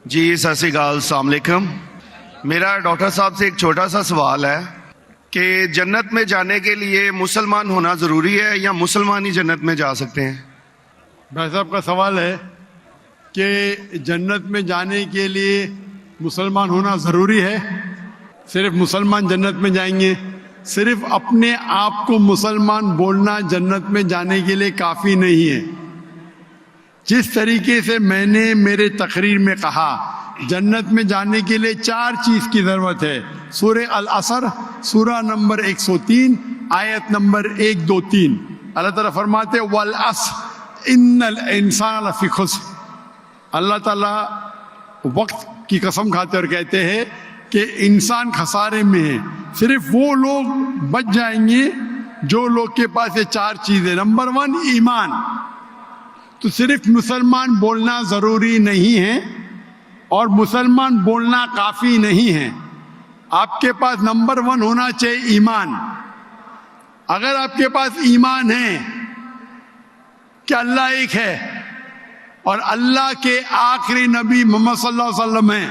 جی ست سری اکال، السلام علیکم۔ میرا ڈاکٹر صاحب سے ایک چھوٹا سا سوال ہے کہ جنت میں جانے کے لیے مسلمان ہونا ضروری ہے یا مسلمان ہی جنت میں جا سکتے ہیں؟ بھائی صاحب کا سوال ہے کہ جنت میں جانے کے لیے مسلمان ہونا ضروری ہے؟ صرف مسلمان جنت میں جائیں گے؟ صرف اپنے آپ کو مسلمان بولنا جنت میں جانے کے لیے کافی نہیں ہے۔ جس طریقے سے میں نے میرے تقریر میں کہا جنت میں جانے کے لیے 4 چیز کی ضرورت ہے۔ سورہ العصر سورہ نمبر 103 آیت نمبر 1 2 3 اللہ تعالیٰ فرماتے والعصر ان الانسان لفی خسر۔ اللہ تعالیٰ وقت کی قسم کھاتے اور کہتے ہیں کہ انسان خسارے میں ہے۔ صرف وہ لوگ بچ جائیں گے جو لوگ کے پاس یہ 4 چیزیں۔ نمبر 1 ایمان۔ تو صرف مسلمان بولنا ضروری نہیں ہے اور مسلمان بولنا کافی نہیں ہے۔ آپ کے پاس نمبر 1 ہونا چاہیے ایمان۔ اگر آپ کے پاس ایمان ہے کہ اللہ ایک ہے اور اللہ کے آخری نبی محمد صلی اللہ علیہ وسلم ہیں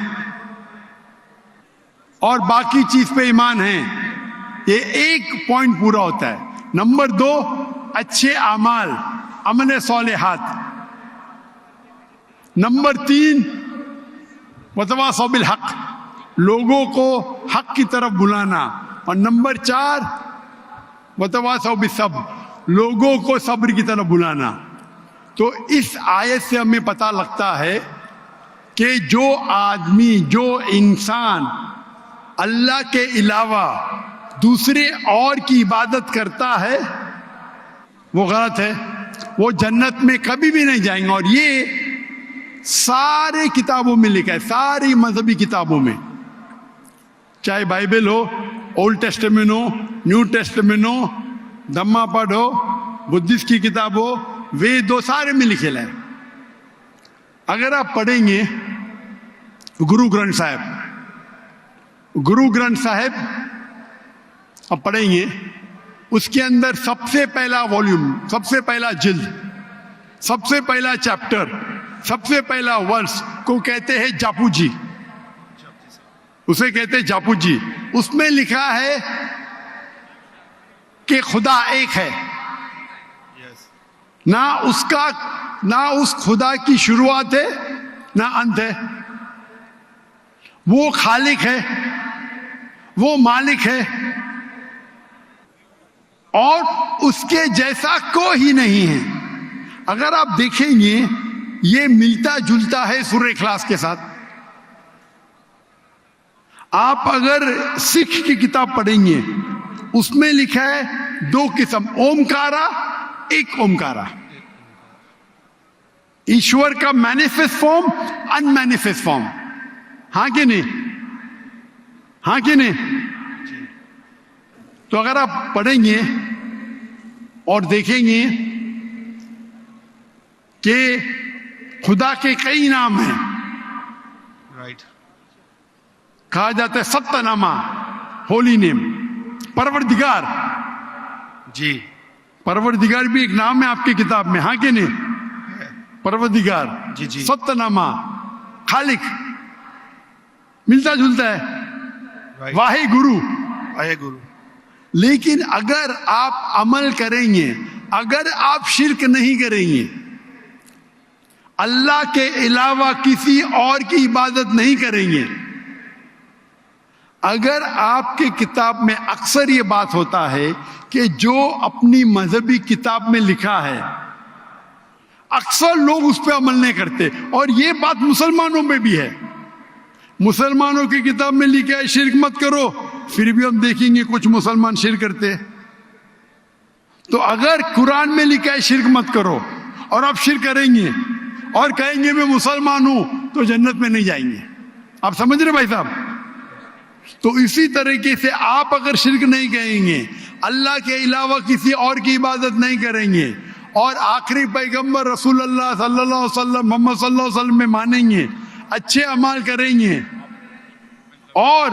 اور باقی چیز پہ ایمان ہے، یہ ایک پوائنٹ پورا ہوتا ہے۔ نمبر 2 اچھے اعمال، عمل صالحات۔ نمبر 3 وتواصوا بالحق، لوگوں کو حق کی طرف بلانا۔ اور نمبر 4 وتواصوا بالصبر، لوگوں کو صبر کی طرف بلانا۔ تو اس آیت سے ہمیں پتہ لگتا ہے کہ جو آدمی، جو انسان اللہ کے علاوہ دوسرے اور کی عبادت کرتا ہے وہ غلط ہے، وہ جنت میں کبھی بھی نہیں جائیں گے۔ اور یہ سارے کتابوں میں لکھا ہے، ساری مذہبی کتابوں میں، چاہے بائبل ہو، اولڈ ٹیسٹمنٹ ہو، نیو ٹیسٹمنٹ ہو، دھما پڑھ ہو، بدھسٹ کی کتاب ہو، وید ہو، سارے میں لکھے ہے۔ اگر آپ پڑھیں گے گرو گرنتھ صاحب آپ پڑھیں گے، اس کے اندر سب سے پہلا والیوم، سب سے پہلا جلد، سب سے پہلا چیپٹر، سب سے پہلا ورس کو کہتے ہیں جاپو جی، اسے کہتے ہیں جاپو جی۔ اس میں لکھا ہے کہ خدا ایک ہے، نہ اس خدا کی شروعات ہے نہ انت ہے۔ وہ خالق ہے، وہ مالک ہے اور اس کے جیسا کوئی ہی نہیں ہے۔ اگر آپ دیکھیں گے یہ ملتا جلتا ہے سورہ اخلاص کے ساتھ۔ آپ اگر سکھ کی کتاب پڑھیں گے اس میں لکھا ہے 2 قسم، اومکارا، ایک اومکارا، ایشور کا مینیفیسٹ فارم، ان مینیفیسٹ فارم۔ ہاں کہ نہیں؟ ہاں کہ نہیں؟ تو اگر آپ پڑھیں گے اور دیکھیں گے کہ خدا کے کئی نام ہیں، کہا جاتا ہے ستہ نامہ، ہولی نیم، پروردگار۔ جی پروردگار بھی ایک نام ہے آپ کی کتاب میں، ہاں کہ نہیں؟ پروردگار، جی ستہ نامہ، خالق، ملتا جلتا ہے، واہے گرو۔ لیکن اگر آپ عمل کریں گے، اگر آپ شرک نہیں کریں گے، اللہ کے علاوہ کسی اور کی عبادت نہیں کریں گے، اگر آپ کے کتاب میں اکثر یہ بات ہوتا ہے کہ جو اپنی مذہبی کتاب میں لکھا ہے اکثر لوگ اس پہ عمل نہیں کرتے، اور یہ بات مسلمانوں میں بھی ہے۔ مسلمانوں کی کتاب میں لکھا ہے شرک مت کرو، پھر بھی ہم دیکھیں گے کچھ مسلمان شرک کرتے۔ تو اگر قرآن میں لکھا ہے شرک مت کرو اور آپ شرک کریں گے اور کہیں گے میں مسلمان ہوں تو جنت میں نہیں جائیں گے۔ آپ سمجھ رہے بھائی صاحب؟ تو اسی طریقے سے آپ اگر شرک نہیں کہیں گے، اللہ کے علاوہ کسی اور کی عبادت نہیں کریں گے اور آخری پیغمبر رسول اللہ صلی اللہ علیہ وسلم، محمد صلی اللہ علیہ وسلم میں مانیں گے، اچھے اعمال کریں گے اور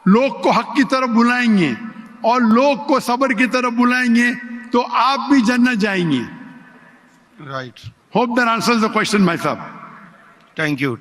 لوگ کو حق کی طرف بلائیں گے اور لوگ کو صبر کی طرف بلائیں گے تو آپ بھی جنت جائیں گے۔ Right. Hope that answers the question مائی صاحب۔